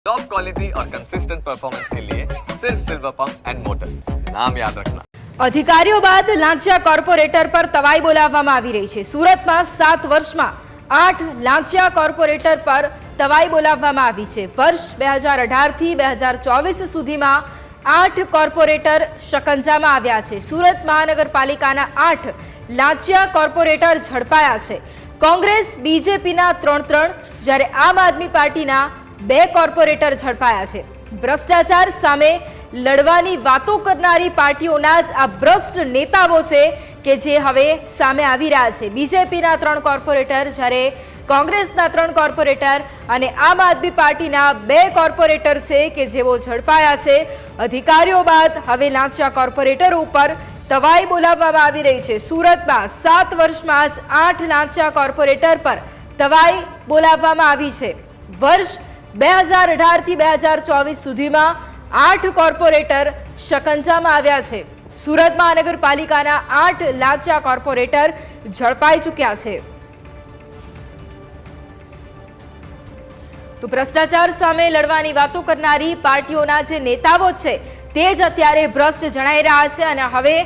Top quality और consistent performance के लिए सिर्फ सिल्वर पंप्स एंड मोटर्स, नाम याद रखना। અધિકારીઓ બાદ લાંચિયા કોર્પોરેટર પર તવાઈ બોલાવવામાં આવી રહી છે। સુરતમાં 7 વર્ષમાં 8 લાંચિયા કોર્પોરેટર પર તવાઈ બોલાવવામાં આવી છે। વર્ષ 2018 થી 2024 સુધીમાં 8 કોર્પોરેટર શકંજામાં આવ્યા છે। સુરત મહાનગરપાલિકાના 8 લાંચિયા કોર્પોરેટર ઝડપાયા છે। કોંગ્રેસ બીજેપીના 3 જ્યારે આમ આદમી પાર્ટીના 2 કોર્પોરેટર ઝડપાયા છે। ભ્રષ્ટાચાર સામે લડવાની વાતો કરનારી પાર્ટીઓના જ આ ભ્રષ્ટ નેતાઓ છે કે જે હવે સામે આવી રહ્યા છે। બીજેપીના 3 કોર્પોરેટર જ્યારે કોંગ્રેસના 3 કોર્પોરેટર અને આમ આદમી પાર્ટીના 2 કોર્પોરેટર છે કે જેઓ ઝડપાયા છે। અધિકારીઓ બાદ હવે લાંચિયા કોર્પોરેટરો ઉપર તવાઈ બોલાવવામાં આવી રહી છે। સુરતમાં 7 વર્ષમાં જ 8 લાંચિયા કોર્પોરેટર પર તવાઈ બોલાવવામાં આવી છે। વર્ષ 2018 થી 2024 સુધીમાં 8 કોર્પોરેટર શકંજામાં આવ્યા છે। સુરત મહાનગરપાલિકાના 8 લાંચિયા કોર્પોરેટર ઝડપાઈ ચૂક્યા છે। તો ભ્રષ્ટાચાર સામે લડવાની વાતો કરનારી પાર્ટીઓના જે નેતાઓ છે તે જ અત્યારે ભ્રષ્ટ જણાઈ રહ્યા છે અને હવે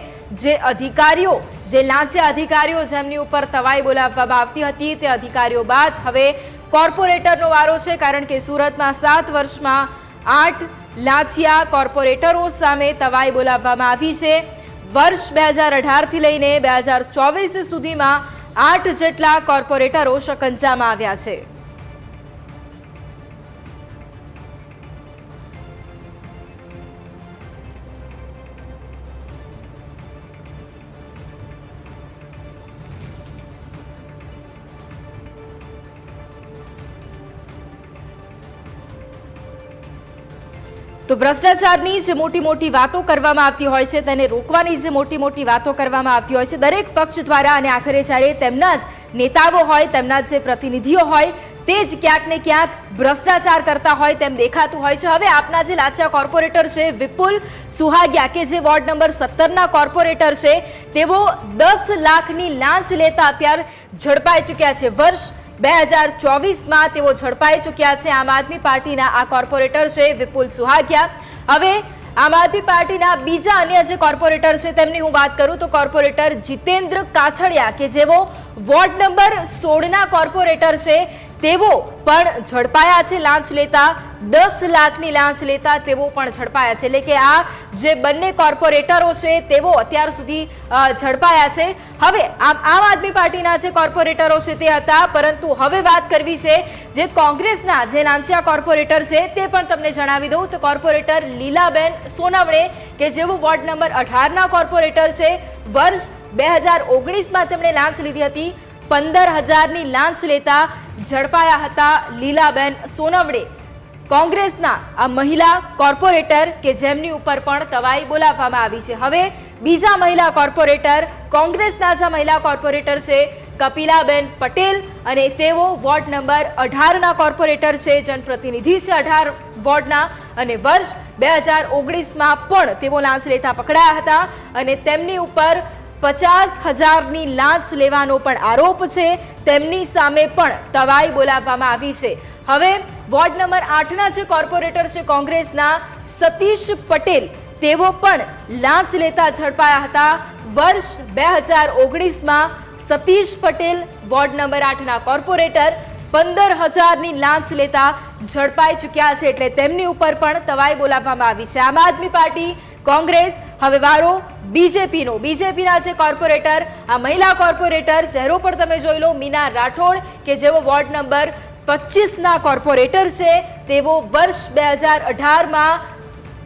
જે અધિકારીઓ જે લાંચિયા અધિકારીઓ જેમની ઉપર તવાઈ બોલાવવામાં આવતી હતી તે અધિકારીઓ બાદ હવે કોર્પોરેટરનો વારો છે, કારણ કે સુરતમાં 7 વર્ષમાં 8 લાંચિયા કોર્પોરેટરો સામે તવાઈ બોલાવવામાં આવી છે। વર્ષ 2018 થી લઈને 2024 સુધીમાં 8 જેટલા કોર્પોરેટરો શકંજામાં આવ્યા છે। તો ભ્રષ્ટાચારની જે મોટી વાતો કરવામાં આવતી હોય છે તેને રોકવાની જે મોટી વાતો કરવામાં આવતી હોય છે દરેક પક્ષ દ્વારા, અને આખરે જ્યારે તેમના જ નેતાઓ હોય, તેમના જે પ્રતિનિધિઓ હોય તે જ ક્યાંક ને ક્યાંક ભ્રષ્ટાચાર કરતા હોય તેમ દેખાતું હોય છે। હવે આપના જે લાંચિયા કોર્પોરેટર છે વિપુલ સુહાગિયા કે જે વોર્ડ નંબર 17ના કોર્પોરેટર છે તેઓ 10 લાખની લાંચ લેતા અત્યારે ઝડપાઈ ચૂક્યા છે। વર્ષ 2024માં તેઓ ઝડપાઈ ચૂક્યા છે। આમ આદમી પાર્ટીના આ કોર્પોરેટર છે વિપુલ સુહાગિયા। હવે આમ આદમી પાર્ટીના બીજા અન્ય જે કોર્પોરેટર છે તેમની હું વાત કરું તો કોર્પોરેટર જીતેન્દ્ર કાછડિયા કે જેઓ વોર્ડ નંબર 16ના કોર્પોરેટર છે તેઓ પણ ઝડપાયા છે। લાંચ લેતા 10 લાખની લાંચ લેતા તેઓ પણ ઝડપાયા છે। એટલે કે આ જે બંને કોર્પોરેટરો છે તેઓ અત્યાર સુધી ઝડપાયા છે। હવે આમ આદમી પાર્ટીના જે કોર્પોરેટરો છે તે હતા, પરંતુ હવે વાત કરવી છે જે કોંગ્રેસના જે લાંચિયા કોર્પોરેટર છે તે પણ તમને જણાવી દઉં તો કોર્પોરેટર લીલાબેન સોનવણે કે જેઓ વોર્ડ નંબર 18ના કોર્પોરેટર છે। વર્ષ 2019માં તેમણે લાંચ લીધી હતી। 15,000ની લાંચ લેતા ઝડપાયા હતા લીલાબેન સોનવણે। કોંગ્રેસના આ મહિલા કોર્પોરેટર કે જેમની ઉપર પણ તવાઈ બોલાવવામાં આવી છે। હવે બીજા મહિલા કોર્પોરેટર કોંગ્રેસના જે મહિલા કોર્પોરેટર છે કપિલાબેન પટેલ અને તેઓ વોર્ડ નંબર 18ના કોર્પોરેટર છે, જનપ્રતિનિધિ છે 18 વોર્ડના, અને વર્ષ 2019માં પણ તેઓ લાંચ લેતા પકડાયા હતા અને તેમની ઉપર 50,000ની લાંચ લેવાનો પણ આરોપ છે। તેમની સામે પણ તવાઈ બોલાવવામાં આવી છે। હવે વોર્ડ નંબર 8ના જે કોર્પોરેટર છે કોંગ્રેસના સતીશ પટેલ તેઓ પણ લાંચ લેતા ઝડપાયા હતા। વર્ષ 2019માં સતીશ પટેલ વોર્ડ નંબર 8ના કોર્પોરેટર 15,000ની લાંચ લેતા ઝડપાઈ ચૂક્યા છે, એટલે તેમની ઉપર પણ તવાઈ બોલાવવામાં આવી છે। આમ આદમી પાર્ટી, કોંગ્રેસ, હવે વારો બીજેપીના જે કોર્પોરેટર આ મહિલા કોર્પોરેટર ચહેરો પર તમે જોઈ લો મીના રાઠોડ કે જેઓ વોર્ડ નંબર 25ના કોર્પોરેટર છે તેઓ વર્ષ 2018માં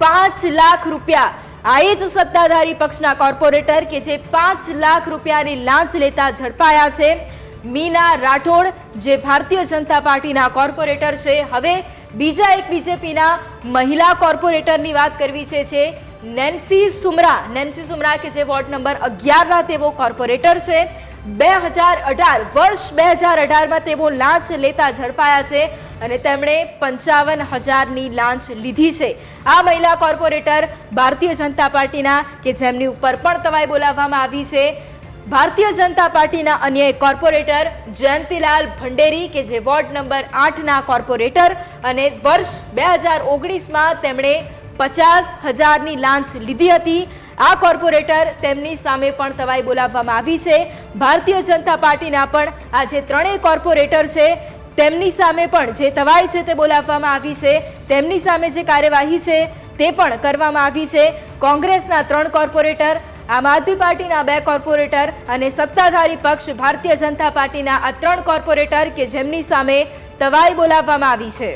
5 લાખ રૂપિયા, આ જ સત્તાધારી પક્ષના કોર્પોરેટર કે જે 5 લાખ રૂપિયાની લાંચ લેતા ઝડપાયા છે। મીના રાઠોડ જે ભારતીય જનતા પાર્ટીના કોર્પોરેટર છે। હવે બીજા એક બીજેપીના મહિલા કોર્પોરેટરની વાત કરવી છે નેન્સી સુમરા કે જે વોર્ડ નંબર 11ના તેઓ કોર્પોરેટર છે। 2018 વર્ષ 2018માં તેઓ લાંચ લેતા ઝડપાયા છે અને તેમણે 55,000ની લાંચ લીધી છે। આ મહિલા કોર્પોરેટર ભારતીય જનતા પાર્ટીના કે જેમની ઉપર પણ તવાઈ બોલાવવામાં આવી છે। ભારતીય જનતા પાર્ટીના અન્ય એક કોર્પોરેટર જયંતિલાલ ભંડેરી કે જે વોર્ડ નંબર 8ના કોર્પોરેટર અને વર્ષ 2019માં તેમણે 50,000ની લાંચ લીધી હતી. આ કોર્પોરેટર તેમની સામે પણ તવાઈ બોલાવવામાં આવી છે. ભારતીય જનતા પાર્ટીના પણ આ જે ત્રણેય કોર્પોરેટર છે તેમની સામે પણ જે તવાઈ છે તે બોલાવવામાં આવી છે. તેમની સામે જે કાર્યવાહી છે તે પણ કરવામાં આવી છે. કોંગ્રેસના 3 કોર્પોરેટર, આમ આદમી પાર્ટીના 2 કોર્પોરેટર અને સત્તાધારી પક્ષ ભારતીય જનતા પાર્ટીના આ 3 કોર્પોરેટર કે જેમની સામે તવાઈ બોલાવવામાં આવી છે.